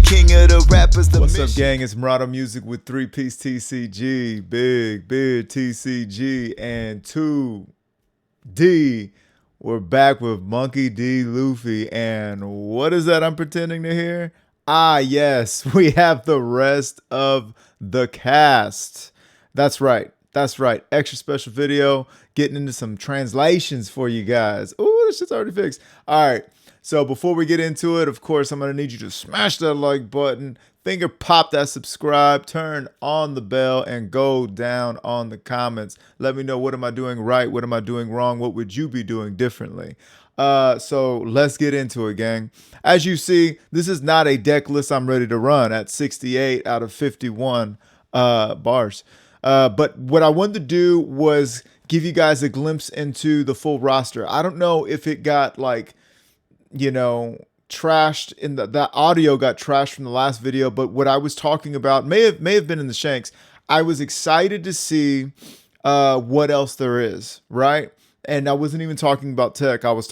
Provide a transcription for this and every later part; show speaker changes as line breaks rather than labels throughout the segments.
king of the rappers.
What's up, gang? It's Murado Music with 3-Piece TCG, Big Beard TCG, and 2D. We're back with Monkey D. Luffy, and what is that I'm pretending to hear? Ah, yes, we have the rest of the cast. That's right. That's right. Extra special video, getting into some translations for you guys. Ooh, this shit's already fixed. All right. So before we get into it, of course, I'm going to need you to smash that like button, finger pop that subscribe, turn on the bell, and go down on the comments. Let me know, what am I doing right? What am I doing wrong? What would you be doing differently? So let's get into it, gang. As you see, this is not a deck list I'm ready to run at 68 out of 51 bars. But what I wanted to do was give you guys a glimpse into the full roster. I don't know if it got trashed in the audio got trashed from the last video, but what I was talking about may have been in the shanks. I was excited to see what else there is, right? And I wasn't even talking about tech. I was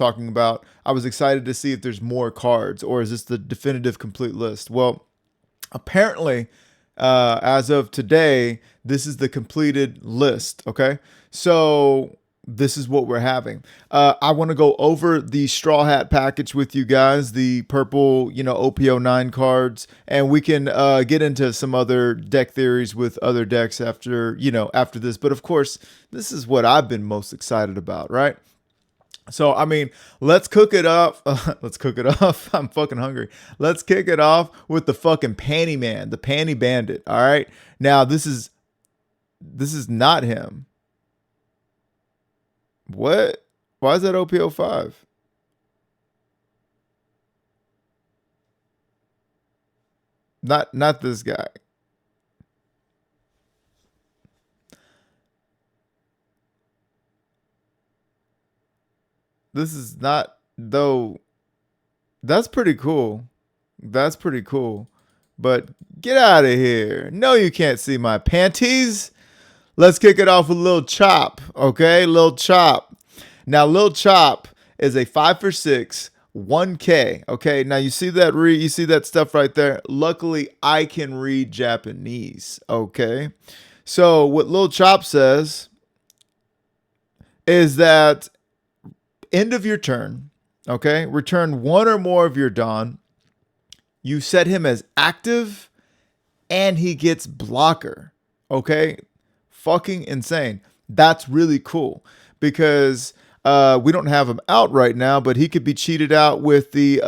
excited to see if there's more cards, or is this the definitive complete list? Well, apparently, as of today, this is the completed list. Okay, so this is what we're having. I want to go over the Straw Hat package with you guys, the purple, OP09 cards, and we can get into some other deck theories with other decks after this. But of course, this is what I've been most excited about, right? So, I mean, let's cook it up. Let's cook it off. I'm fucking hungry. Let's kick it off with the fucking Panty Man, the Panty Bandit. All right. Now, this is not him. What? Why is that OP05? Not this guy. This is not, though. That's pretty cool. That's pretty cool. But get out of here. No, you can't see my panties. Let's kick it off with Lil Chop, okay? Lil Chop. Now, Lil Chop is a 5 for 6, 1K, okay? Now, you see that stuff right there? Luckily, I can read Japanese, okay? So, what Lil Chop says is that end of your turn, okay? Return one or more of your Dawn. You set him as active, and he gets blocker, okay? Fucking insane. That's really cool because we don't have him out right now, but he could be cheated out with the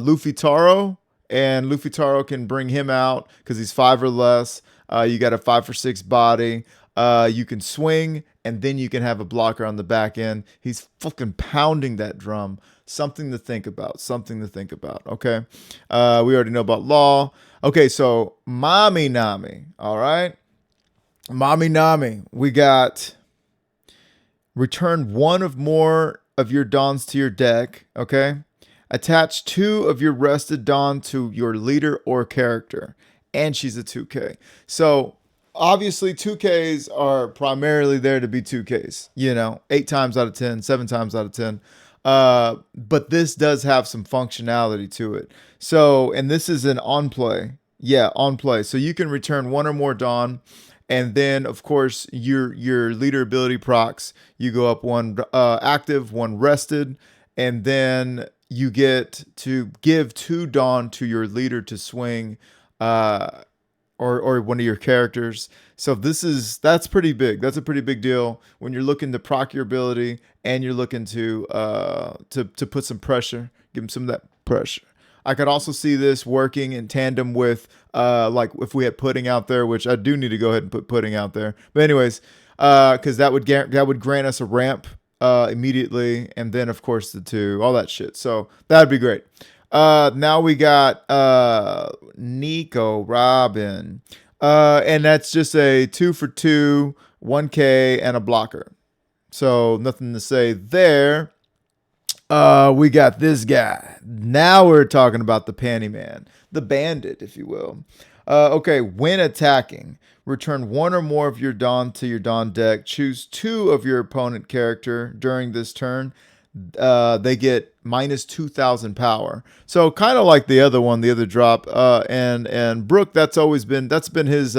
Luffy Taro, and Luffy Taro can bring him out because he's 5 or less. You got a 5 for 6 body. You can swing, and then you can have a blocker on the back end. He's fucking pounding that drum. Something to think about. Something to think about. Okay. We already know about Law. Okay, so Mami Nami. All right. Mami Nami, we got return one of more of your Dons to your deck, okay? Attach 2 of your rested Don to your leader or character, and she's a 2K. So, obviously, 2Ks are primarily there to be 2Ks, 8 times out of 10, 7 times out of 10. But this does have some functionality to it. So, and this is an on play. Yeah, on play. So you can return one or more Dawn. And then, of course, your leader ability procs, you go up 1 active, 1 rested, and then you get to give 2 Dawn to your leader to swing, or one of your characters. So that's pretty big. That's a pretty big deal when you're looking to proc your ability and you're looking to put some pressure, give them some of that pressure. I could also see this working in tandem with like if we had pudding out there, which I do need to go ahead and put pudding out there. But anyways, because that would grant us a ramp immediately, and then of course the 2, all that shit. So that'd be great. Now we got Nico Robin, and that's just a 2 for 2, 1K, and a blocker. So nothing to say there. We got this guy. Now we're talking about the Panty Man, the bandit, if you will. Okay, when attacking, return 1 or more of your Dawn to your Dawn deck. Choose 2 of your opponent character during this turn. they get minus 2,000 power. So kind of like the other one, the other drop. And Brook, that's been his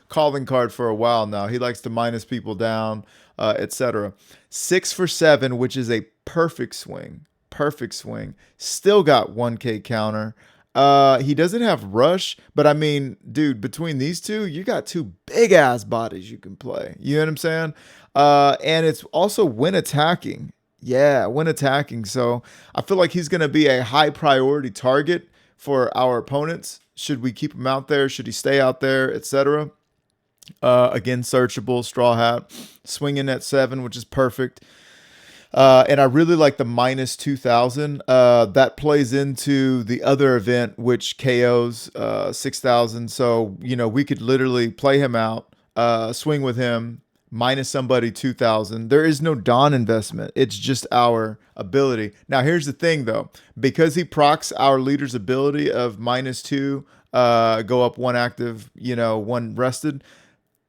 calling card for a while now. He likes to minus people down, etc. 6 for 7, which is a perfect swing. Perfect swing. Still got 1K counter. He doesn't have rush, but I mean, dude, between these two, you got two big ass bodies you can play. You know what I'm saying? And it's also when attacking. Yeah, when attacking. So I feel like he's going to be a high priority target for our opponents. Should we keep him out there? Should he stay out there, etc.? Again, searchable, straw hat, swinging at 7, which is perfect. And I really like the minus 2,000. That plays into the other event, which KOs 6,000. So, we could literally play him out, swing with him, minus somebody 2,000. There is no Dawn investment. It's just our ability. Now, here's the thing, though. Because he procs our leader's ability of minus 2, go up 1 active, 1 rested,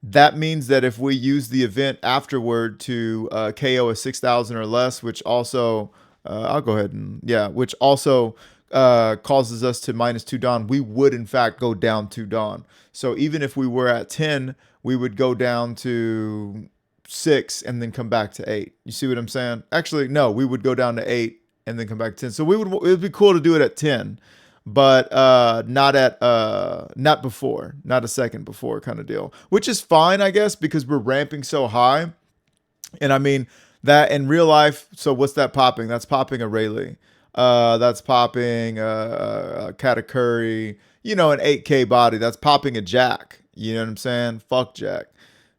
that means that if we use the event afterward to KO a 6,000 or less, which also, I'll go ahead and, which also causes us to minus 2 Dawn, we would in fact go down 2 Dawn. So even if we were at 10, we would go down to 6 and then come back to 8. You see what I'm saying? Actually, no, we would go down to 8 and then come back to 10. So it would be cool to do it at 10. But not a second before kind of deal, which is fine, I guess, because we're ramping so high. And I mean that in real life. So what's that popping? That's popping a Rayleigh. That's popping a Katakuri, an 8K body. That's popping a Jack. You know what I'm saying? Fuck Jack.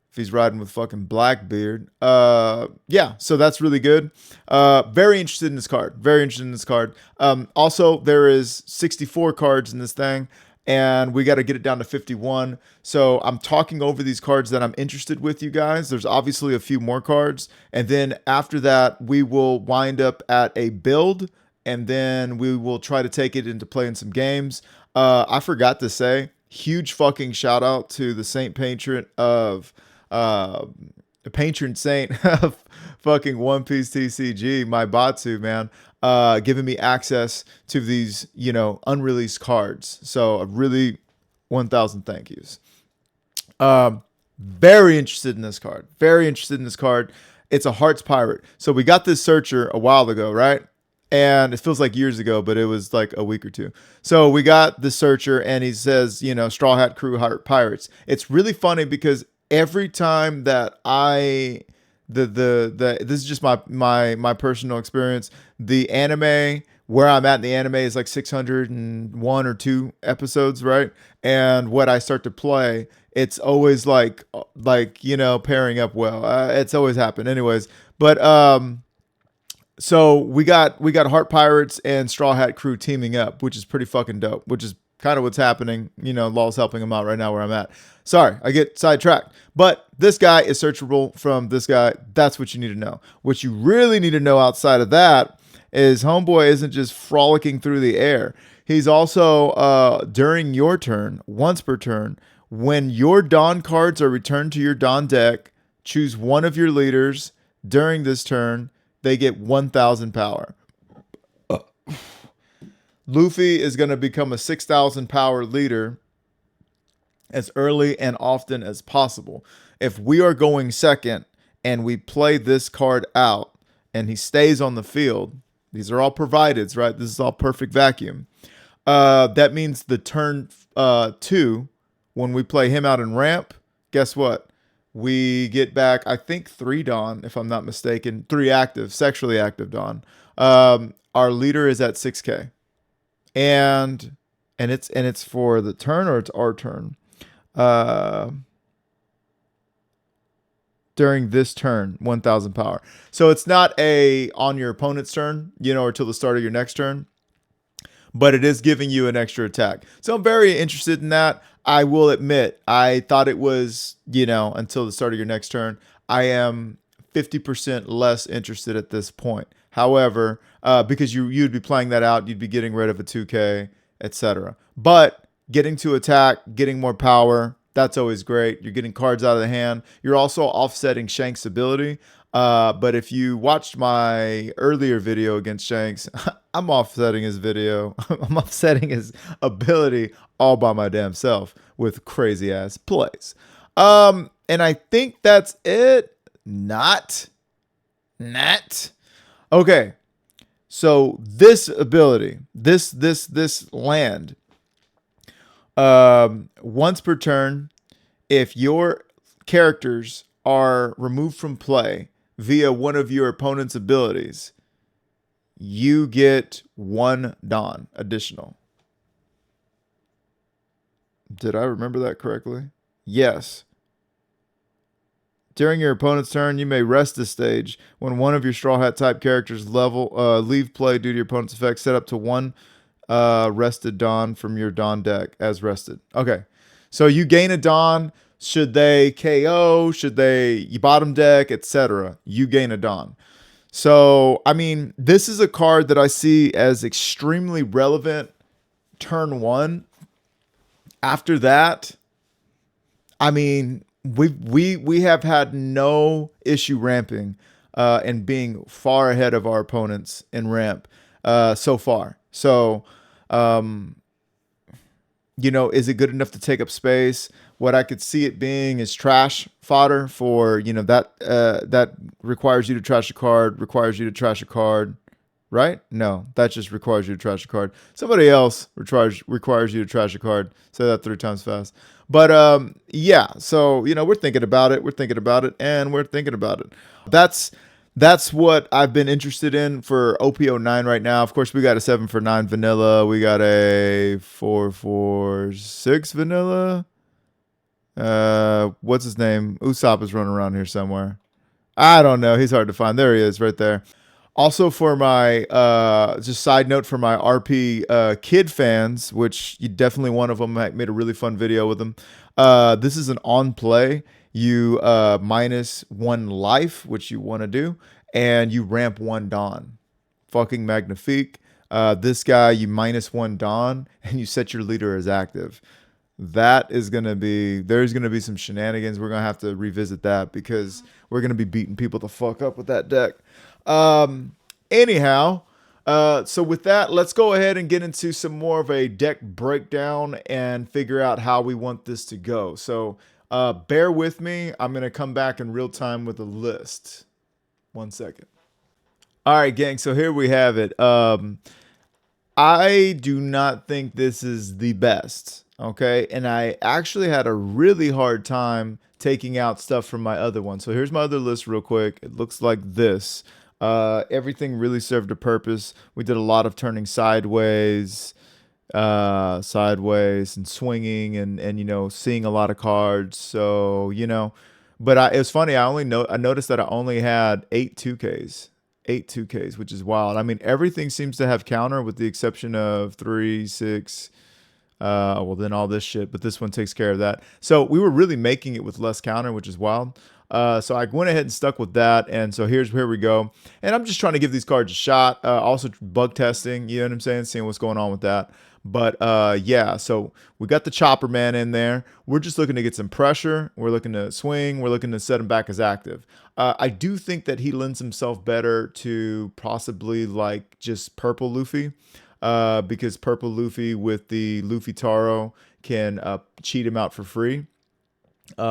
If he's riding with fucking Blackbeard. So that's really good. Very interested in this card. Very interested in this card. Also, there is 64 cards in this thing, and we got to get it down to 51. So I'm talking over these cards that I'm interested with, you guys. There's obviously a few more cards, and then after that, we will wind up at a build, and then we will try to take it into playing some games. I forgot to say, huge fucking shout out to the Saint Patron of the patron saint of fucking OnePiece TCG, my Batsu, man, giving me access to these, unreleased cards. So a really 1,000 thank yous. Very interested in this card. Very interested in this card. It's a Hearts Pirate. So we got this Searcher a while ago, right? And it feels like years ago, but it was like a week or two. So we got the Searcher, and he says, Straw Hat Crew Heart Pirates. It's really funny because every time that this is just my personal experience. The anime, where I'm at in the anime, is like 601 or 2 episodes, right? And when I start to play, it's always like pairing up well. It's always happened, anyways. But so we got Heart Pirates and Straw Hat Crew teaming up, which is pretty fucking dope. Which is kind of what's happening. Law's helping him out right now where I'm at. Sorry, I get sidetracked. But this guy is searchable from this guy. That's what you need to know. What you really need to know outside of that is Homeboy isn't just frolicking through the air. He's also, during your turn, once per turn, when your Dawn cards are returned to your Dawn deck, choose one of your leaders during this turn. They get 1,000 power. Luffy is going to become a 6,000 power leader as early and often as possible. If we are going second and we play this card out and he stays on the field, these are all provideds, right? This is all perfect vacuum. That means the turn 2, when we play him out in ramp, guess what? We get back, I think, 3 Dawn, if I'm not mistaken. 3 active, sexually active Dawn. Our leader is at 6K. And it's for the turn, or it's our turn. During this turn, 1,000 power. So it's not on your opponent's turn, or till the start of your next turn, but it is giving you an extra attack. So I'm very interested in that. I will admit, I thought it was, until the start of your next turn. I am 50% less interested at this point. However, because you'd be playing that out, you'd be getting rid of a 2K, etc. But getting to attack, getting more power, That's always great. You're getting cards out of the hand. You're also offsetting Shank's ability. But if you watched my earlier video against Shanks, I'm offsetting his video. I'm offsetting his ability all by my damn self with crazy ass plays. And I think that's it. Not. Okay. So this ability, this land, once per turn, if your characters are removed from play via one of your opponent's abilities, you get 1 Dawn additional. Did I remember that correctly? Yes. During your opponent's turn, you may rest this stage. When one of your Straw Hat type characters leave play due to your opponent's effect, set up to 1 rested Dawn from your Dawn deck as rested. Okay. So you gain a Dawn. Should they KO? Should they bottom deck, etc.? You gain a Dawn. So, I mean, this is a card that I see as extremely relevant turn 1. After that, I mean, we have had no issue ramping and being far ahead of our opponents in ramp so far. So, you know, is it good enough to take up space? What I could see it being is trash fodder for, you know, that requires you to trash a card, right? No, that just requires you to trash a card. Somebody else requires you to trash a card. Say that 3 times fast. But yeah, so, you know, we're thinking about it. That's what I've been interested in for OP09 right now. Of course, we got a 7 for 9 vanilla. We got a 4 for 6 vanilla. What's his name? Usopp is running around here somewhere. I don't know. He's hard to find. There he is right there. Also for my, just side note for my RP kid fans, which you definitely one of them made a really fun video with them. This is an on play. You minus 1 life, which you want to do, and you ramp 1 Dawn. Fucking magnifique. This guy, you minus 1 Dawn, and you set your leader as active. That is going to be, there's going to be some shenanigans. We're going to have to revisit that because we're going to be beating people the fuck up with that deck. Anyhow, so with that, let's go ahead and get into some more of a deck breakdown and figure out how we want this to go. So bear with me. I'm going to come back in real time with a list. 1 second. All right, gang. So here we have it. I do not think this is the best. Okay. And I actually had a really hard time taking out stuff from my other one. So here's my other list real quick. It looks like this. Everything really served a purpose. We did a lot of turning sideways and swinging and you know, seeing a lot of cards. So, you know, but it was funny. I noticed that I only had 8 2Ks, which is wild. I mean, everything seems to have counter with the exception of 3, 6. Well, then all this shit, but this one takes care of that. So we were really making it with less counter, which is wild. So I went ahead and stuck with that. And so here we go. And I'm just trying to give these cards a shot. Also bug testing, you know what I'm saying? Seeing what's going on with that. But yeah, so we got the Chopper Man in there. We're just looking to get some pressure. We're looking to swing. We're looking to set him back as active. I do think that he lends himself better to possibly like just purple Luffy. Because purple Luffy with the Luffy Taro can cheat him out for free. You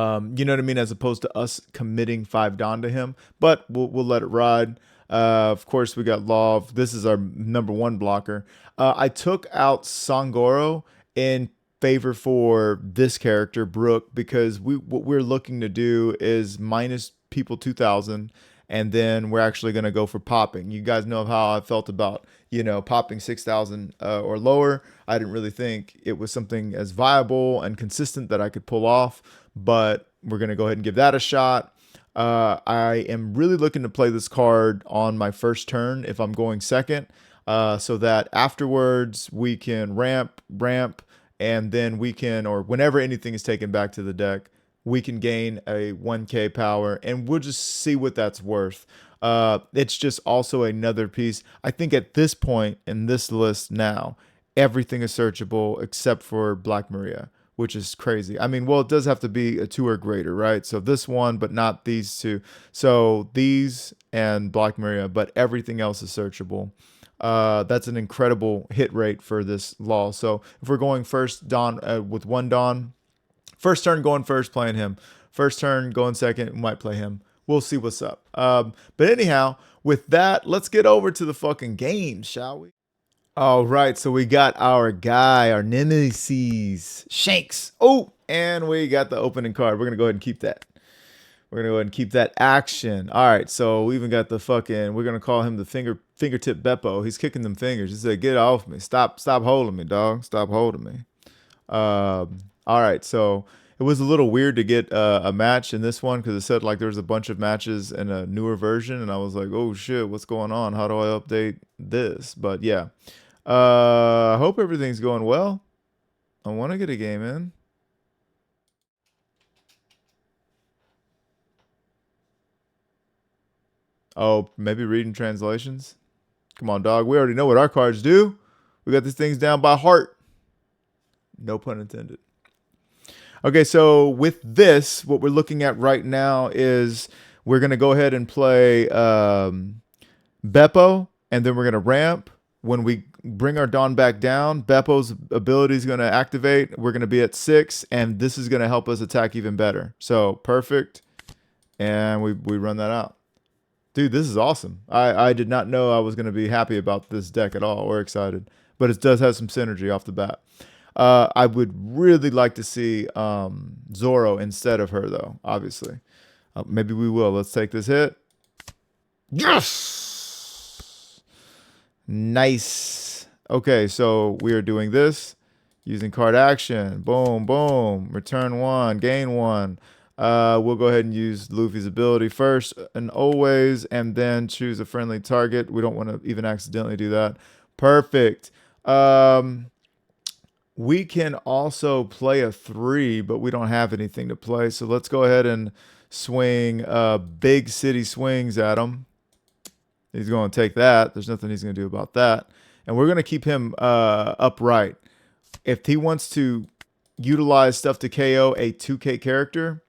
know what I mean? As opposed to us committing 5 Dawn to him. But we'll let it ride. Of course, we got Love. This is our number 1 blocker. I took out Sangoro in favor for this character, Brook, because what we're looking to do is minus people 2,000. And then we're actually going to go for popping. You guys know how I felt about, you know, popping 6,000 or lower. I didn't really think it was something as viable and consistent that I could pull off, but we're going to go ahead and give that a shot. I am really looking to play this card on my first turn if I'm going second, so that afterwards we can ramp, and then we can, or whenever anything is taken back to the deck, we can gain a 1K power, and we'll just see what that's worth. It's just also another piece. I think at this point in this list now, everything is searchable except for Black Maria. which is crazy. I mean, well, it does have to be a 2 or greater, right? So this one, but not these two. So these and Black Maria, but everything else is searchable. That's an incredible hit rate for this law. So if we're going first Dawn with one Dawn, first turn going first, playing him. First turn going second, we might play him. We'll see what's up. But anyhow, with that, let's get over to the fucking game, shall we? All right, so we got our guy, our nemesis, Shanks. Oh, and we got the opening card. We're gonna go ahead and keep that. We're gonna go ahead and keep that action. All right, so we even got the fucking. We're gonna call him the fingertip Beppo. He's kicking them fingers. He said, "Get off me! Stop holding me, dog! Stop holding me." All right, so it was a little weird to get a match in this one because it said like there was a bunch of matches in a newer version, and I was like, "Oh shit, what's going on? How do I update this?" But yeah. I hope everything's going well. I want to get a game in. Oh, maybe reading translations. Come on, dog. We already know what our cards do. We got these things down by heart. No pun intended. Okay, so with this, what we're looking at right now is we're going to go ahead and play Beppo, and then we're going to ramp. When we bring our Dawn back down, Beppo's ability is going to activate. We're going to be at 6, and this is going to help us attack even better. So perfect, and we run that out. Dude, this is awesome. I did not know I was going to be happy about this deck at all or excited, but it does have some synergy off the bat. I would really like to see Zoro instead of her, though, obviously. Maybe we will. Let's take this hit. Yes! Nice. Okay, so we are doing this using card action. Boom, boom. Return 1, gain 1. We'll go ahead and use Luffy's ability first and always, and then choose a friendly target. We don't want to even accidentally do that. Perfect. We can also play a 3, but we don't have anything to play. So let's go ahead and swing big city swings at him. He's going to take that. There's nothing he's going to do about that. And we're going to keep him upright. If he wants to utilize stuff to KO a 2K character,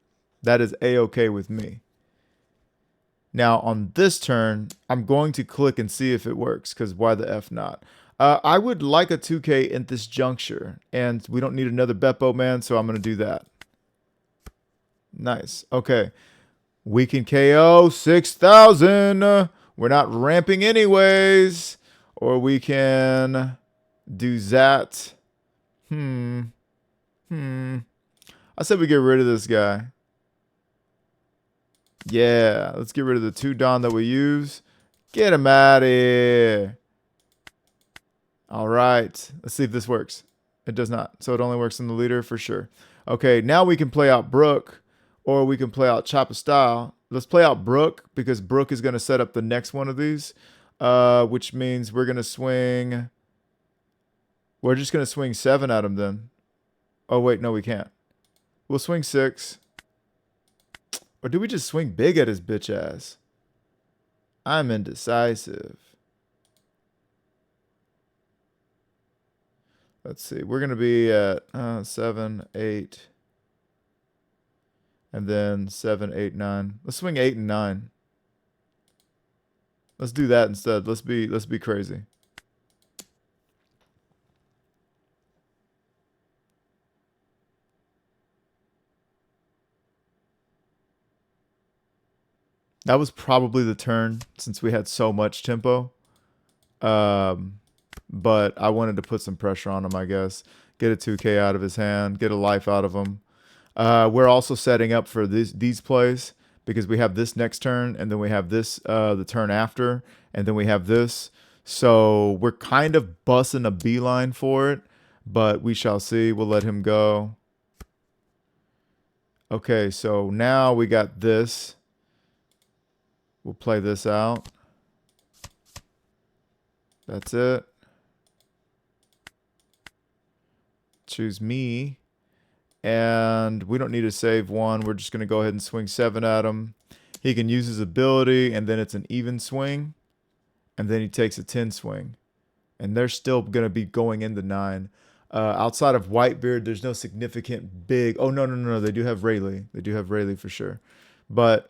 that is A-okay with me. Now, on this turn, I'm going to click and see if it works, because why the F not? I would like a 2K in this juncture, and we don't need another Beppo man, so I'm going to do that. Nice. Okay. We can KO 6,000. We're not ramping anyways. Or we can do that. I said we get rid of this guy. Yeah, let's get rid of the 2 Dawn that we use. Get him out of here. All right. Let's see if this works. It does not. So it only works in the leader for sure. Okay, now we can play out Brook, or we can play out Chopper Style. Let's play out Brook, because Brook is going to set up the next one of these, which means we're going to swing. We're just going to swing 7 at him then. Oh, wait, no, we can't. We'll swing 6. Or do we just swing big at his bitch ass? I'm indecisive. Let's see. We're going to be at 7, 8. And then 7, 8, 9. Let's swing 8 and 9. Let's do that instead. Let's be crazy. That was probably the turn since we had so much tempo. But I wanted to put some pressure on him, I guess. Get a 2K out of his hand. Get a life out of him. We're also setting up for these plays because we have this next turn, and then we have this the turn after, and then we have this. So we're kind of busting a beeline for it, but we shall see. We'll let him go. Okay, so now we got this. We'll play this out. That's it. Choose me. And we don't need to save 1. We're just going to go ahead and swing 7 at him. He can use his ability, and then it's an even swing. And then he takes a 10 swing. And they're still going to be going into 9. Outside of Whitebeard, there's no significant big. Oh no. They do have Rayleigh. They do have Rayleigh for sure. But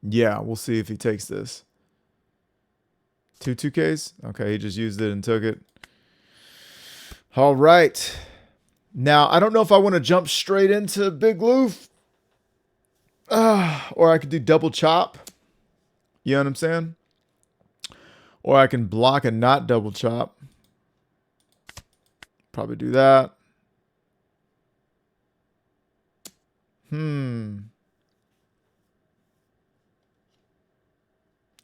yeah, we'll see if he takes this. Two 2Ks? Okay, he just used it and took it. All right. Now, I don't know if I want to jump straight into Big Loof. Or I could do double chop. You know what I'm saying? Or I can block and not double chop. Probably do that. I'm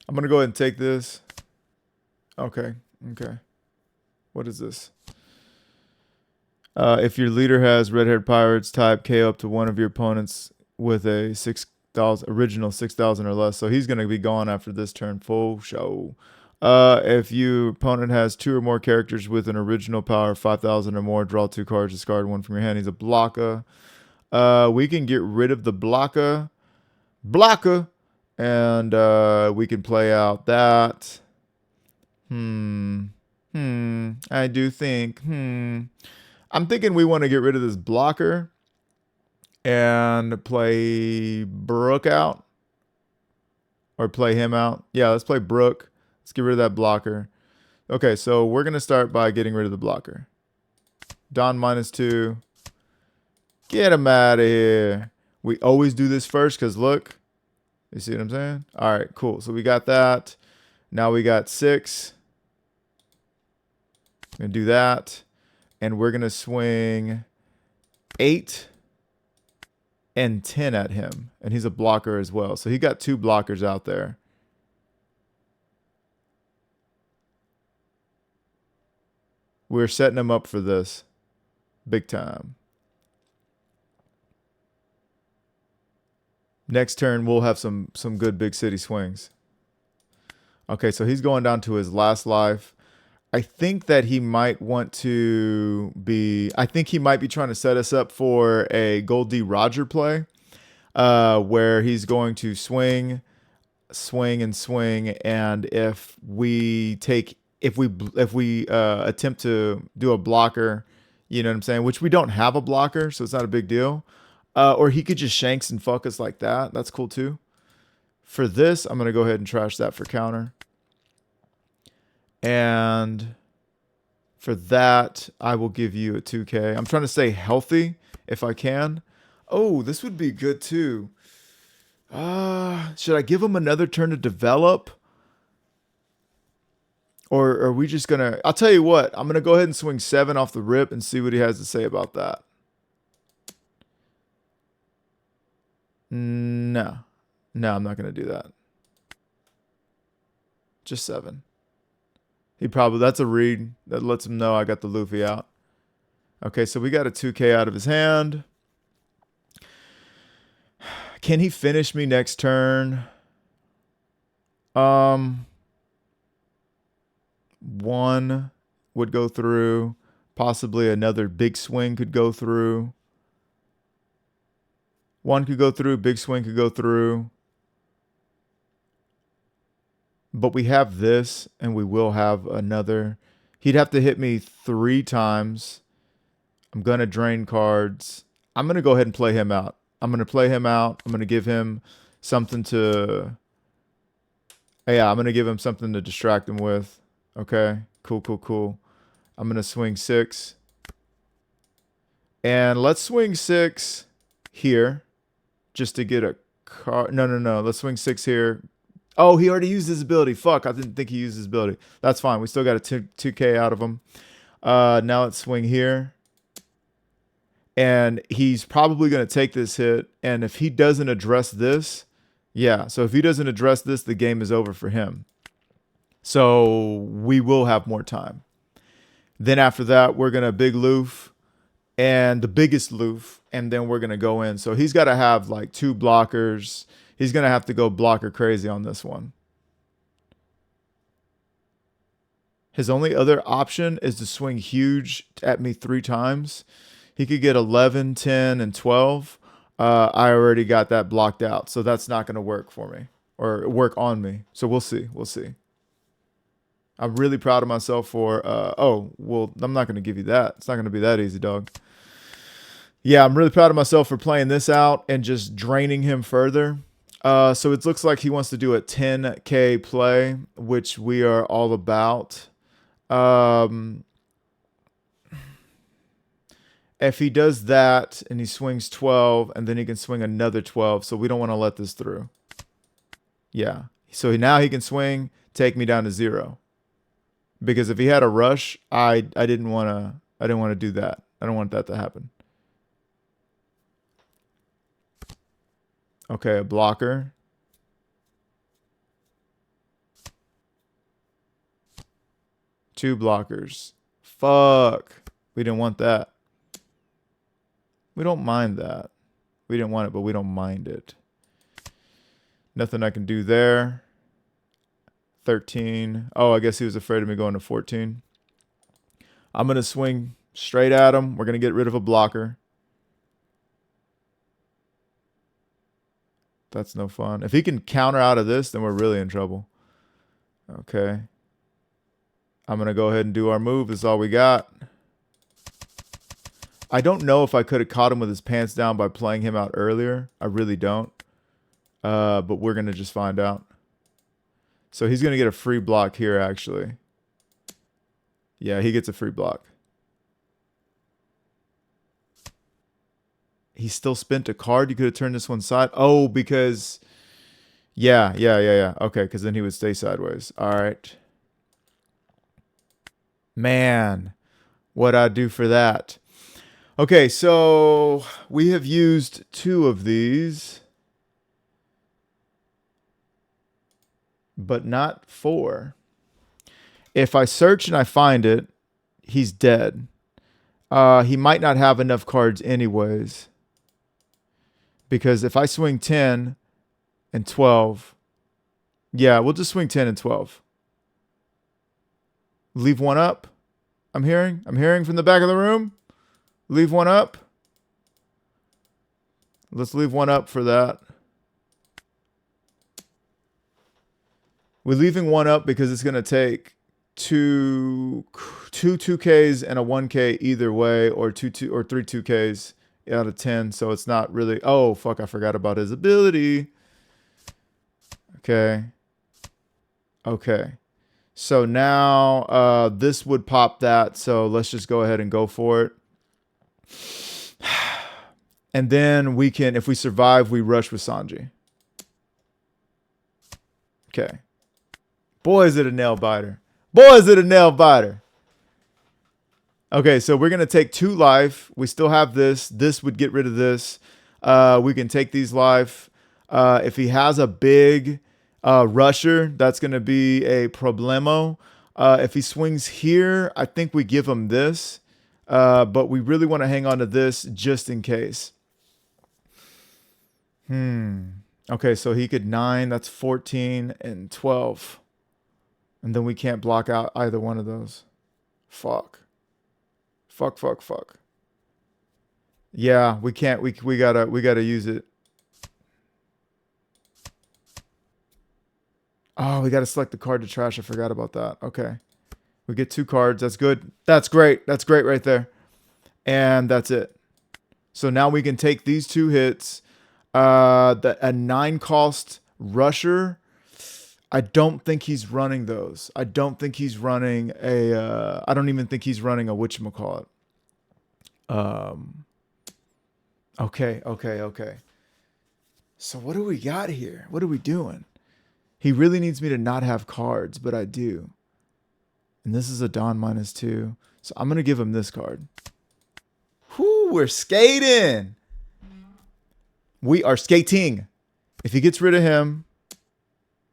going to go ahead and take this. Okay. What is this? If your leader has red-haired pirates, type KO up to one of your opponents with a 6,000 original 6,000 or less. So he's going to be gone after this turn. Full show. If your opponent has 2 or more characters with an original power of 5,000 or more, draw 2 cards, discard 1 from your hand. He's a blocker. We can get rid of the blocker, and we can play out that. I do think. I'm thinking we want to get rid of this blocker and play Brook out. Or play him out. Yeah, let's play Brook. Let's get rid of that blocker. Okay, so we're going to start by getting rid of the blocker. Don -2. Get him out of here. We always do this first because look. You see what I'm saying? All right, cool. So we got that. Now we got 6. I'm going to do that. And we're going to swing 8 and 10 at him. And he's a blocker as well. So he got 2 blockers out there. We're setting him up for this. Big time. Next turn, we'll have some good big city swings. Okay, so he's going down to his last life. I think that he might want to be... I think he might be trying to set us up for a Gold D. Roger play. Where he's going to swing. And if we attempt to do a blocker, you know what I'm saying? Which we don't have a blocker, so it's not a big deal. Or he could just shanks and fuck us like that. That's cool too. For this, I'm going to go ahead and trash that for counter. And for that, I will give you a 2K. I'm trying to stay healthy if I can. Oh, this would be good too. Should I give him another turn to develop? Or are we just going to... I'll tell you what. I'm going to go ahead and swing 7 off the rip and see what he has to say about that. No, I'm not going to do that. Just 7. That's a read. That lets him know I got the Luffy out. Okay, so we got a 2K out of his hand. Can he finish me next turn? 1 would go through. Possibly another big swing could go through. 1 could go through. Big swing could go through. But we have this, and we will have another. He'd have to hit me 3 times. I'm going to drain cards. I'm going to go ahead and play him out. I'm going to give him something to... Yeah, I'm going to give him something to distract him with. Okay, cool. I'm going to swing 6. And let's swing 6 here. Just to get a card. No. Let's swing 6 here. Oh, he already used his ability. Fuck, I didn't think he used his ability. That's fine. We still got a 2K out of him. Now let's swing here. And he's probably going to take this hit. And if he doesn't address this, yeah. So if he doesn't address this, the game is over for him. So we will have more time. Then after that, we're going to big loof. And the biggest loof. And then we're going to go in. So he's got to have like 2 blockers. He's going to have to go blocker crazy on this one. His only other option is to swing huge at me 3 times. He could get 11, 10, and 12. I already got that blocked out. So that's not going to work for me. Or work on me. So we'll see. I'm really proud of myself for, oh, well, I'm not going to give you that. It's not going to be that easy, dog. Yeah, I'm really proud of myself for playing this out and just draining him further. So it looks like he wants to do a 10K play, which we are all about. If he does that and he swings 12 and then he can swing another 12, so we don't want to let this through. Yeah. So now he can swing, take me down to 0. Because if he had a rush, I didn't want to do that. I don't want that to happen. Okay, a blocker. Two blockers. Fuck. We didn't want that. We don't mind that. We didn't want it, but we don't mind it. Nothing I can do there. 13. Oh, I guess he was afraid of me going to 14. I'm going to swing straight at him. We're going to get rid of a blocker. That's no fun. If he can counter out of this, then we're really in trouble. Okay. I'm going to go ahead and do our move. That's all we got. I don't know if I could have caught him with his pants down by playing him out earlier. I really don't. But we're going to just find out. So he's going to get a free block here, actually. Yeah, he gets a free block. He still spent a card. You could have turned this one side. Oh, because... Yeah. Okay, because then he would stay sideways. All right. Man, what'd I do for that? Okay, so we have used 2 of these. But not 4. If I search and I find it, he's dead. He might not have enough cards anyways. Because if I swing 10 and 12... Yeah, we'll just swing 10 and 12. Leave one up. I'm hearing from the back of the room. Leave one up. Let's leave one up for that. We're leaving one up because it's going to take two 2Ks and a 1K either way, or 3 2Ks out of 10. So it's not really... Oh, fuck, I forgot about his ability. Okay. So now this would pop that. So let's just go ahead and go for it. And then we can, if we survive, we rush with Sanji. Okay. Boy, is it a nail biter. Boy, is it a nail biter. Okay, so we're going to take 2 life. We still have this. This would get rid of this. We can take these life. If he has a big rusher, that's going to be a problemo. If he swings here, I think we give him this. But we really want to hang on to this just in case. Okay, so he could 9. That's 14 and 12. And then we can't block out either one of those. Fuck. Yeah, we can't. We gotta use it. Oh, we gotta select the card to trash. I forgot about that. Okay. We get 2 cards. That's good. That's great. That's great right there. And that's it. So now we can take these 2 hits. A 9-cost rusher. I don't think he's running those. I don't think he's running a... I don't even think he's running a whatchamacallit. Okay. So what do we got here? What are we doing? He really needs me to not have cards, but I do. And this is a Don -2. So I'm going to give him this card. Whoo, we're skating. We are skating. If he gets rid of him...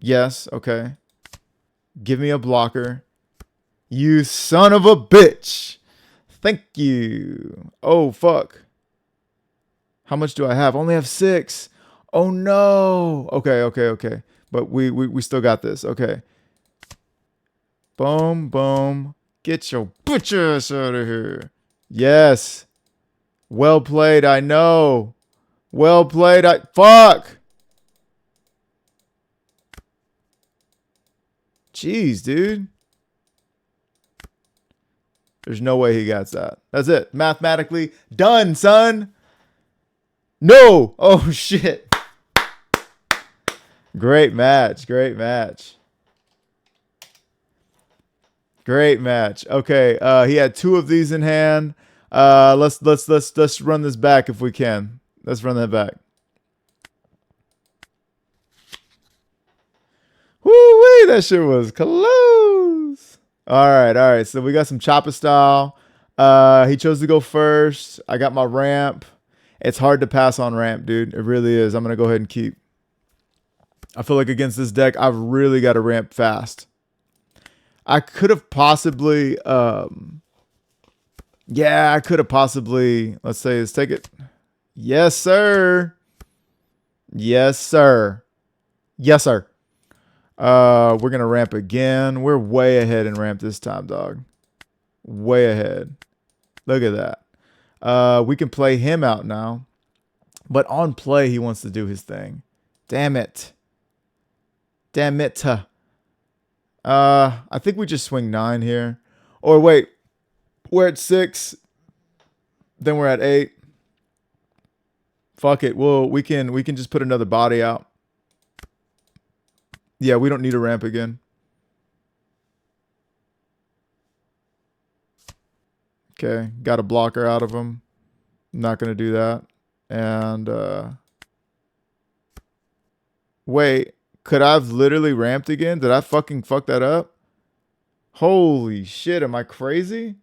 Yes, okay. Give me a blocker. You son of a bitch. Thank you. Oh, fuck. How much do I have? I only have 6. Oh, no. Okay. But we still got this. Okay. Boom. Get your bitch ass out of here. Yes. Well played, I know. Well played, fuck. Jeez, dude. There's no way he gets that. That's it. Mathematically done, son. No. Oh, shit. Great match. Great match. Great match. Okay. He had 2 of these in hand. Let's run this back if we can. Let's run that back. Woo-wee, that shit was close. All right. So we got some chopper style. He chose to go first. I got my ramp. It's hard to pass on ramp, dude. It really is. I'm going to go ahead and keep. I feel like against this deck, I've really got to ramp fast. I could have possibly, yeah, I could have possibly, let's say, let's take it. Yes, sir. Yes, sir. Yes, sir. We're going to ramp again. We're way ahead in ramp this time, dog. Way ahead. Look at that. We can play him out now. But on play, he wants to do his thing. Damn it. Damn it. I think we just swing 9 here. Or wait. We're at 6. Then we're at 8. Fuck it. Well, we can just put another body out. Yeah, we don't need a ramp again. Okay, got a blocker out of him. I'm not going to do that. And, wait, could I have literally ramped again? Did I fucking fuck that up? Holy shit, am I crazy?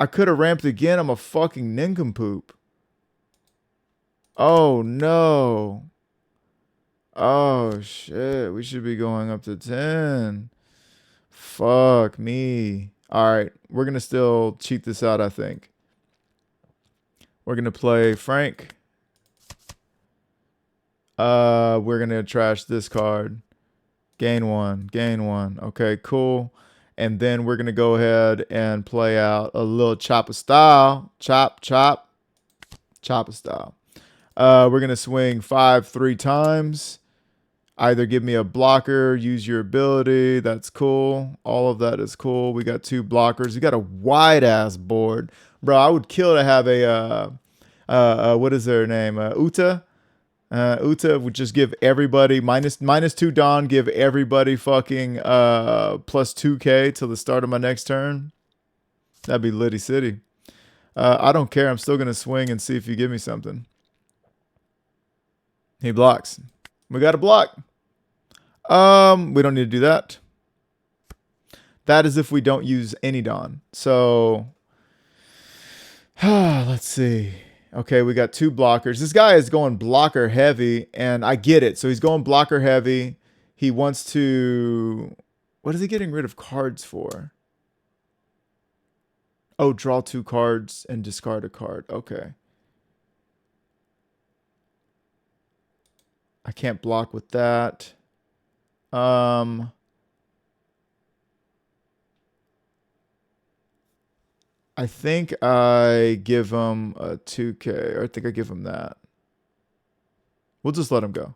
I could have ramped again. I'm a fucking nincompoop. Oh, no. Oh, shit. We should be going up to 10. Fuck me. All right. We're going to still cheat this out, I think. We're going to play Frank. We're going to trash this card. Gain 1. Gain 1. Okay, cool. And then we're going to go ahead and play out a little chopper style. Chop, chop. Chopper style. We're going to swing 5 3 times. Either give me a blocker, use your ability. That's cool. All of that is cool. We got 2 blockers. We got a wide-ass board. Bro, I would kill to have a, what is their name? Uta? Uta would just give everybody minus 2 Dawn, give everybody fucking plus 2k till the start of my next turn. That'd be Litty City. I don't care. I'm still going to swing and see if you give me something. He blocks. We got a block. We don't need to do that. That is if we don't use any Dawn. So, let's see. Okay, we got 2 blockers. This guy is going blocker heavy, and I get it. So he's going blocker heavy. He wants to... What is he getting rid of cards for? Oh, draw 2 cards and discard a card. Okay. I can't block with that. I think I give him a 2k, or I think I give him that. We'll just let him go.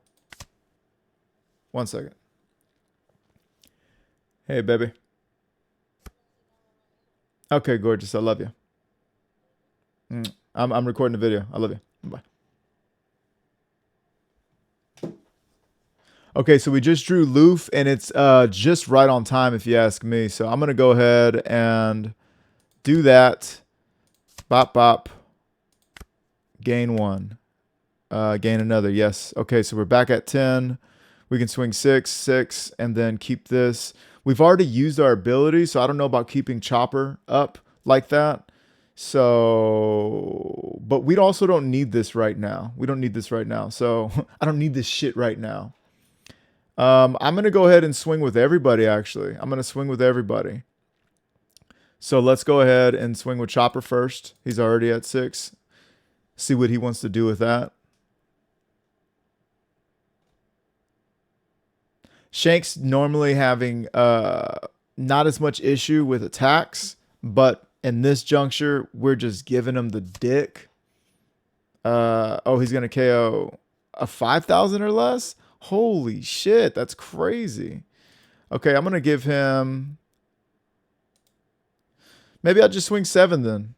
1 second. Hey, baby. Okay, gorgeous. I love you. I'm recording the video. I love you. Bye. Okay, so we just drew Luffy, and it's just right on time if you ask me. So I'm going to go ahead and do that. Bop, bop. Gain 1. Gain another. Yes. Okay, so we're back at 10. We can swing 6, 6, and then keep this. We've already used our ability, so I don't know about keeping Chopper up like that. So, but we also don't need this right now. We don't need this right now. So I don't need this shit right now. I'm going to go ahead and swing with everybody, actually. I'm going to swing with everybody. So let's go ahead and swing with Chopper first. He's already at 6. See what he wants to do with that. Shank's normally having not as much issue with attacks, but in this juncture, we're just giving him the dick. Oh, he's going to KO a 5,000 or less? Holy shit, that's crazy. Okay, I'm going to give him... Maybe I'll just swing 7 then.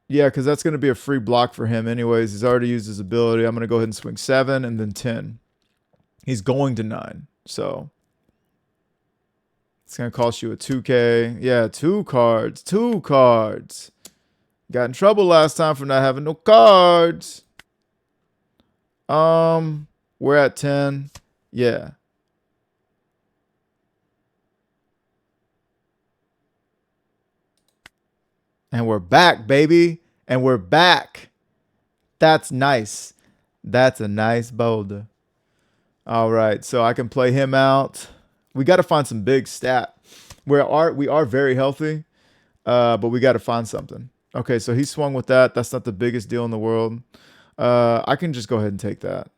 Yeah, because that's going to be a free block for him anyways. He's already used his ability. I'm going to go ahead and swing 7 and then 10. He's going to 9. So it's going to cost you a 2K. Yeah, 2 cards. 2 cards. Got in trouble last time for not having no cards. We're at 10. Yeah. And we're back, baby. And we're back. That's nice. That's a nice boulder. All right, so I can play him out. We got to find some big stat. We are very healthy, but we got to find something. Okay, so he swung with that. That's not the biggest deal in the world. I can just go ahead and take that.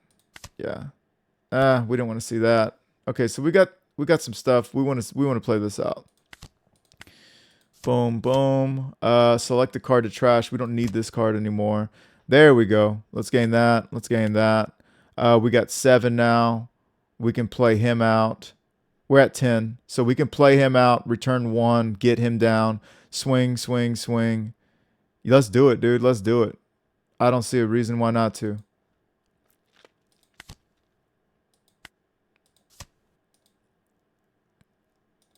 Yeah. We don't want to see that. Okay, so we got some stuff. We want to play this out. Boom, boom. Select the card to trash. We don't need this card anymore. There we go. Let's gain that. Let's gain that. We got 7 now. We can play him out. We're at 10. So we can play him out, return 1, get him down, swing, swing, swing. Let's do it, dude. Let's do it. I don't see a reason why not to.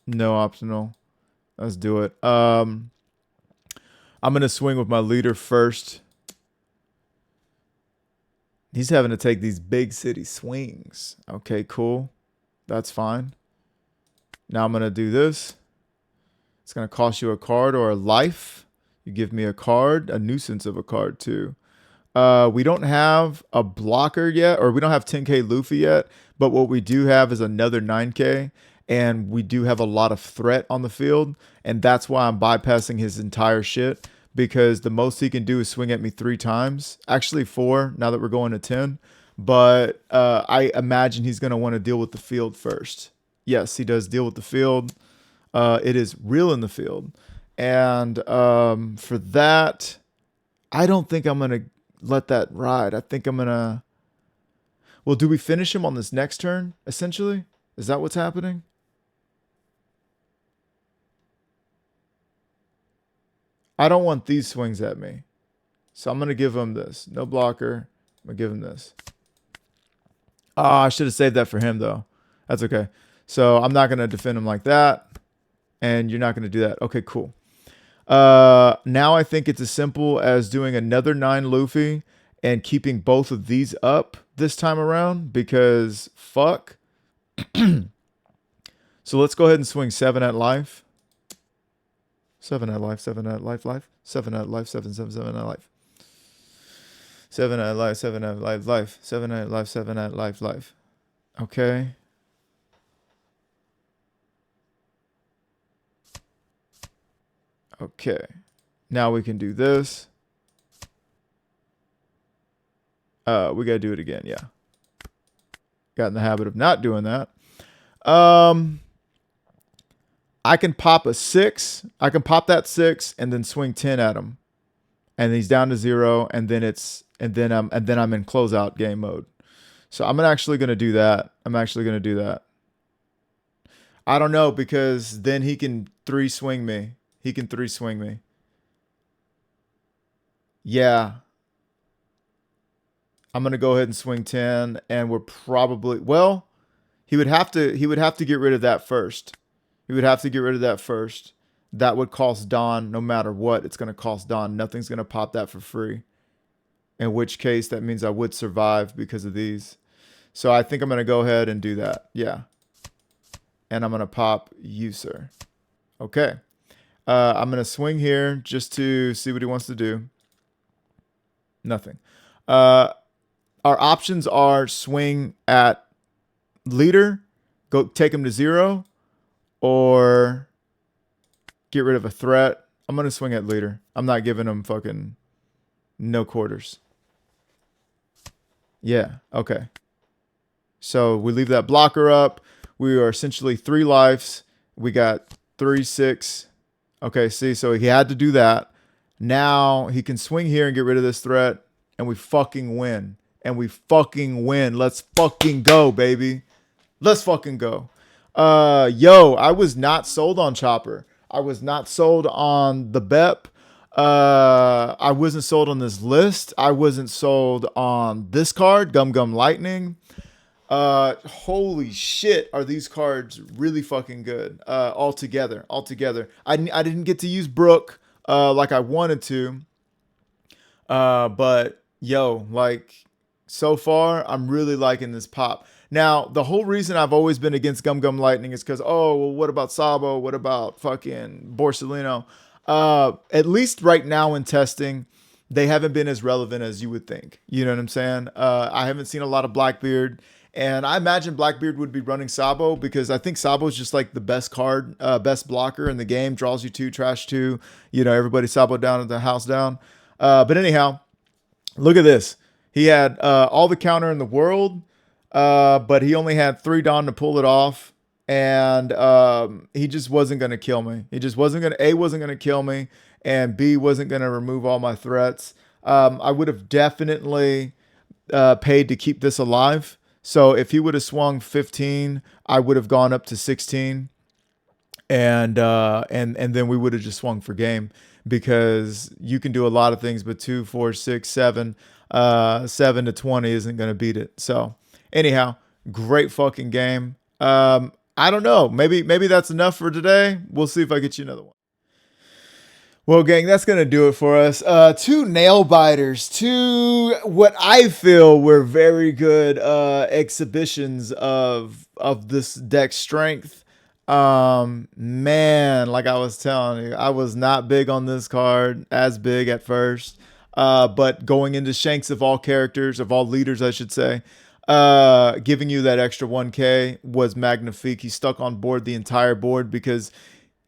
No optional. Let's do it. I'm going to swing with my leader first. He's having to take these big city swings. Okay, cool. That's fine. Now I'm going to do this. It's going to cost you a card or a life. You give me a card, a nuisance of a card too. We don't have a blocker yet, or we don't have 10K Luffy yet, but what we do have is another 9K, and we do have a lot of threat on the field, and that's why I'm bypassing his entire shit, because the most he can do is swing at me 3 times. Actually 4, now that we're going to 10. But I imagine he's going to want to deal with the field first. Yes, he does deal with the field. It is real in the field. And for that, I don't think I'm going to let that ride. I think I'm going to... Well, do we finish him on this next turn, essentially? Is that what's happening? I don't want these swings at me. So I'm going to give him this. No blocker. I'm going to give him this. Oh, I should have saved that for him, though. That's okay. So I'm not going to defend him like that. And you're not going to do that. Okay, cool. Now I think it's as simple as doing another 9 Luffy and keeping both of these up this time around, because fuck. So let's go ahead and swing 7 at life. 7 at life, 7 at life, life. 7 at life, 7, 7, 7 at life. 7 at life, 7 at life, life. 7 at life, 7 at life, life. Okay. Okay. Now we can do this. We gotta do it again, yeah. Got in the habit of not doing that. I can pop a 6. I can pop that 6 and then swing 10 at him. And he's down to 0, and then I'm in closeout game mode. So I'm actually gonna do that. I'm actually gonna do that. I don't know, because then he can 3 swing me. He can 3 swing me. Yeah. I'm gonna go ahead and swing 10, and we're probably, well, he would have to get rid of that first. He would have to get rid of that first. That would cost Don, no matter what, it's gonna cost Don. Nothing's gonna pop that for free. In which case that means I would survive because of these. So I think I'm gonna go ahead and do that. Yeah. And I'm gonna pop you, sir. Okay. I'm gonna swing here just to see what he wants to do. Nothing. Our options are swing at leader, go take him to 0, or get rid of a threat. I'm going to swing at leader. I'm not giving him fucking no quarters. Yeah, okay. So we leave that blocker up. We are essentially 3 lives. We got 3, 6. Okay, see, so he had to do that. Now he can swing here and get rid of this threat, and we fucking win. And we fucking win. Let's fucking go, baby. Let's fucking go. Yo, I was not sold on Chopper. I was not sold on the BEP. I wasn't sold on this list. I wasn't sold on this card, Gum Gum Lightning. Holy shit, are these cards really fucking good? Altogether. I didn't get to use Brook like I wanted to. But yo, like so far, I'm really liking this pop. Now, the whole reason I've always been against Gum Gum Lightning is because, oh, well, what about Sabo? What about fucking Borsellino? At least right now in testing, they haven't been as relevant as you would think. You know what I'm saying? I haven't seen a lot of Blackbeard. And I imagine Blackbeard would be running Sabo because I think Sabo is just like the best card, best blocker in the game. Draws you two, trash two. You know, everybody Sabo down at the house down. But anyhow, look at this. He had all the counter in the world, but he only had 3 Dawn to pull it off. And he just wasn't going to kill me. He just wasn't going to, A, wasn't going to kill me. And B, wasn't going to remove all my threats. I would have definitely paid to keep this alive. So if he would have swung 15, I would have gone up to 16. And then we would have just swung for game because you can do a lot of things, but 2, 4, 6, 7, 7 to 20 isn't going to beat it. So anyhow, great fucking game. I don't know. Maybe that's enough for today. We'll see if I get you another one. Well, gang, that's going to do it for us. 2 nail biters, 2 what I feel were very good exhibitions of this deck strength. Man, like I was telling you, I was not big on this card, as big at first. But going into Shanks of all characters, of all leaders, I should say, giving you that extra 1K was magnifique. He stuck on board the entire board because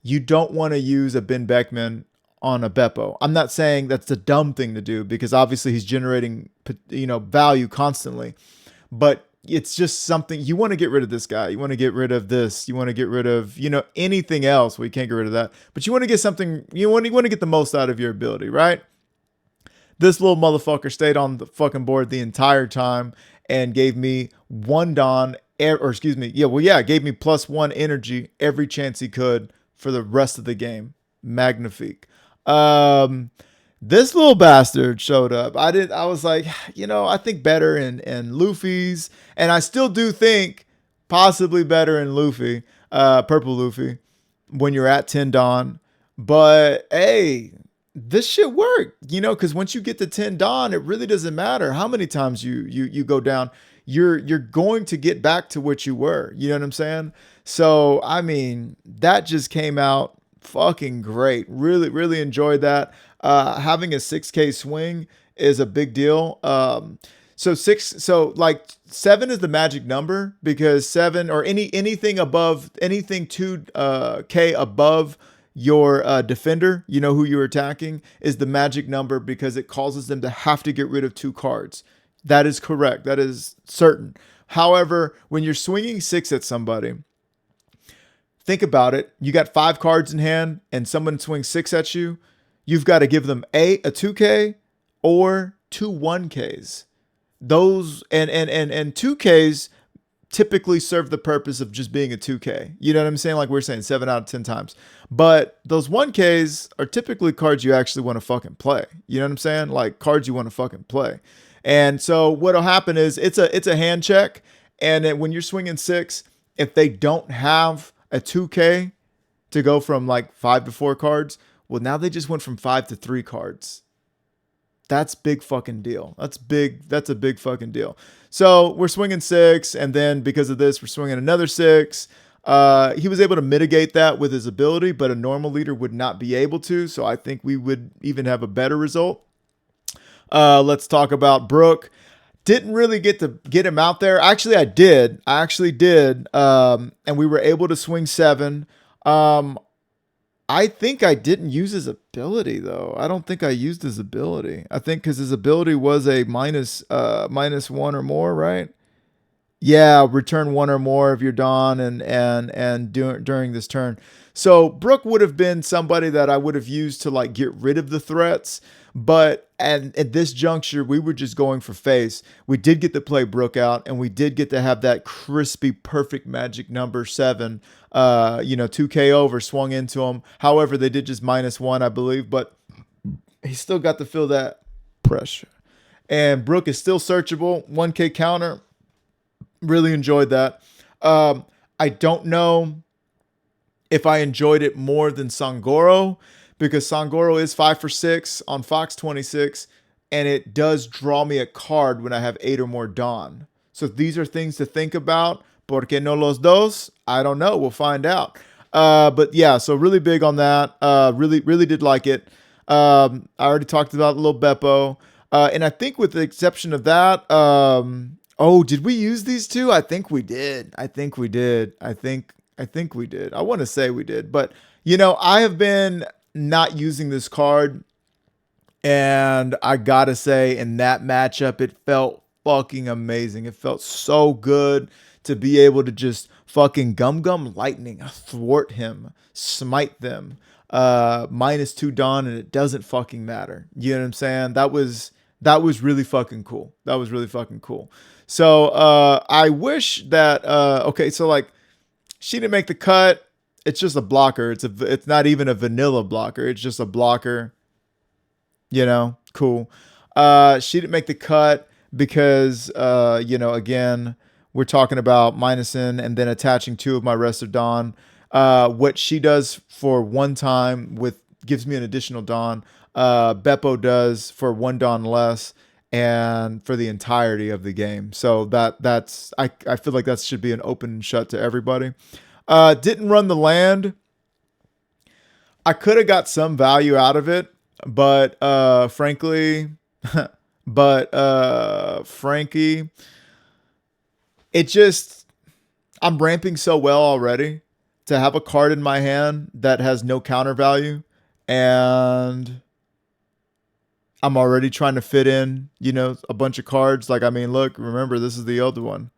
you don't want to use a Ben Beckman on a Beppo. I'm not saying that's a dumb thing to do because obviously he's generating, value constantly, but it's just something you want to get rid of. This guy, you want to get rid of this, you want to get rid of, anything else. Well, you can't get rid of that, but you want to get something, you want to get the most out of your ability, right? This little motherfucker stayed on the fucking board the entire time and gave me 1 Dawn, gave me +1 energy every chance he could for the rest of the game. Magnifique. This little bastard showed up. I was like, I think better in Luffy's, and I still do think possibly better in Luffy, Purple Luffy, when you're at 10 Dawn. But hey, this shit worked, because once you get to 10 Dawn, it really doesn't matter how many times you go down. You're going to get back to what you were. You know what I'm saying? So, I mean, that just came out fucking great. Really, really enjoyed that. Having a 6K swing is a big deal. So 7 is the magic number because 7 or anything 2K above your defender, who you're attacking, is the magic number because it causes them to have to get rid of 2 cards. That is correct. That is certain. However, when you're swinging 6 at somebody, think about it. You got 5 cards in hand and someone swings 6 at you. You've got to give them a 2K or 2 1Ks. Those and 2Ks typically serve the purpose of just being a 2K. You know what I'm saying? Like we're saying 7 out of 10 times. But those 1Ks are typically cards you actually want to fucking play. You know what I'm saying? Like cards you want to fucking play. And so what'll happen is it's a hand check. And then when you're swinging 6, if they don't have a 2K to go from like 5 to 4 cards, well, now they just went from 5 to 3 cards. That's big fucking deal. That's big. That's a big fucking deal. So we're swinging 6, and then because of this, we're swinging another 6. He was able to mitigate that with his ability, but a normal leader would not be able to. So I think we would even have a better result. Let's talk about Brook. Didn't really get to get him out there. Actually, I did. And we were able to swing 7. I think I didn't use his ability, though. I don't think I used his ability. I think because his ability was a minus 1 or more, right? Yeah, return one or more of your Dawn and during this turn. So Brook would have been somebody that I would have used to like get rid of the threats, but at this juncture we were just going for face. We did get to play Brook out, and we did get to have that crispy, perfect magic number 7. 2K over swung into him. However, they did just -1, I believe, but he still got to feel that pressure. And Brook is still searchable. 1K counter. Really enjoyed that. I don't know if I enjoyed it more than Sangoro, because Sangoro is 5 for 6 on Fox 26, and it does draw me a card when I have 8 or more Dawn. So these are things to think about. ¿Por qué no los dos? I don't know. We'll find out. But yeah, so really big on that. Really did like it. I already talked about the little Beppo. And I think with the exception of that, oh, did we use these two? I think we did. I think we did. I think we did. I want to say we did. But, I have been not using this card. And I got to say, in that matchup, it felt fucking amazing. It felt so good to be able to just fucking gum lightning, thwart him, smite them, -2 Dawn, and it doesn't fucking matter. You know what I'm saying? That was really fucking cool. That was really fucking cool. So I wish that okay, so like she didn't make the cut. It's just a blocker. It's not even a vanilla blocker. It's just a blocker. Cool. She didn't make the cut because again, we're talking about minusing and then attaching 2 of my Rest of Dawn. What she does for one time gives me an additional Dawn. Beppo does for 1 Dawn less, and for the entirety of the game. So I feel like that should be an open and shut to everybody. Didn't run the land. I could have got some value out of it, but frankly, Frankie, it just, I'm ramping so well already to have a card in my hand that has no counter value, and I'm already trying to fit in, a bunch of cards. Like, I mean, look, remember, this is the other one,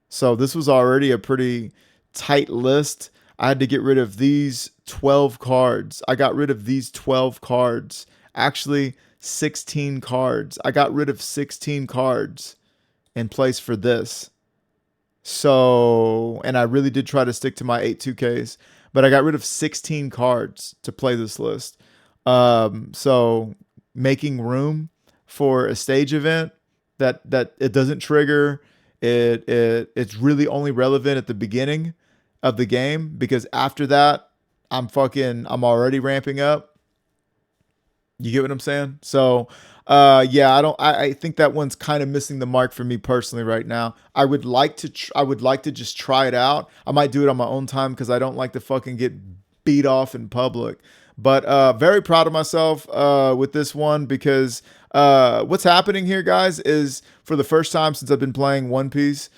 So this was already a pretty tight list. I had to get rid of these 12 cards. I got rid of these 12 cards. Actually, 16 cards. I got rid of 16 cards in place for this. So, and I really did try to stick to my 8 2Ks, but I got rid of 16 cards to play this list. So making room for a stage event that it doesn't trigger. It's really only relevant at the beginning of the game, because after that, I'm already ramping up. You get what I'm saying? So, yeah, I think that one's kind of missing the mark for me personally right now. I would like to just try it out. I might do it on my own time because I don't like to fucking get beat off in public. But very proud of myself with this one, because what's happening here, guys, is for the first time since I've been playing One Piece,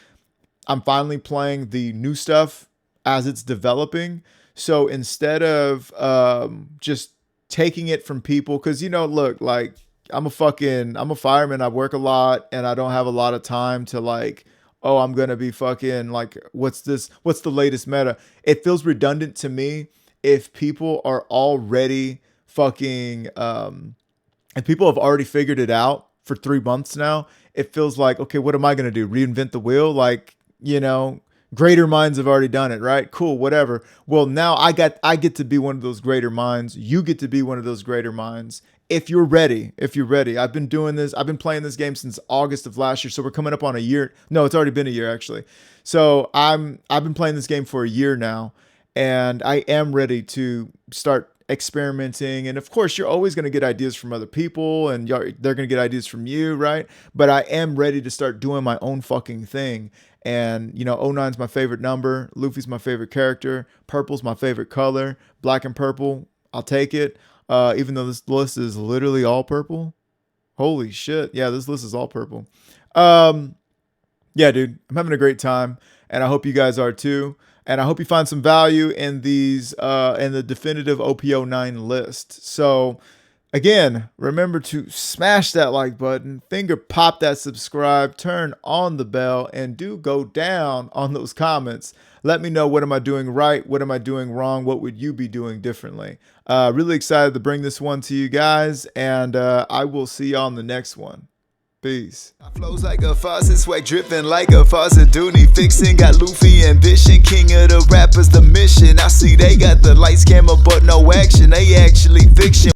I'm finally playing the new stuff as it's developing. So instead of just taking it from people, because look, like, I'm a fireman. I work a lot, and I don't have a lot of time to like, oh, I'm gonna be fucking like, what's the latest meta? It feels redundant to me if people are already fucking if people have already figured it out for 3 months now. It feels like, okay, what am I gonna do? Reinvent the wheel? Like, greater minds have already done it, right? Cool, whatever. Well, now I get to be one of those greater minds. You get to be one of those greater minds. If you're ready. I've been doing this. I've been playing this game since August of last year. So we're coming up on a year. No, it's already been a year, actually. So I've been playing this game for a year now, and I am ready to start experimenting. And of course, you're always going to get ideas from other people, and they're going to get ideas from you, right? But I am ready to start doing my own fucking thing. And, O9's my favorite number. Luffy's my favorite character. Purple's my favorite color. Black and purple, I'll take it. Even though this list is literally all purple. Holy shit. Yeah, this list is all purple. Yeah, dude, I'm having a great time, and I hope you guys are too. And I hope you find some value in these, in the definitive OP09 list. So Again, remember to smash that like button, finger pop that subscribe, turn on the bell, and do go down on those comments. Let me know, what am I doing right? What am I doing wrong? What would you be doing differently? Really excited to bring this one to you guys, and I will see you on the next one. Peace. I flows like a faucet, swag dripping like a faucet. Dooney fixing, got Luffy ambition, king of the rappers, the mission. I see they got the lights, camera, but no action. They actually fiction.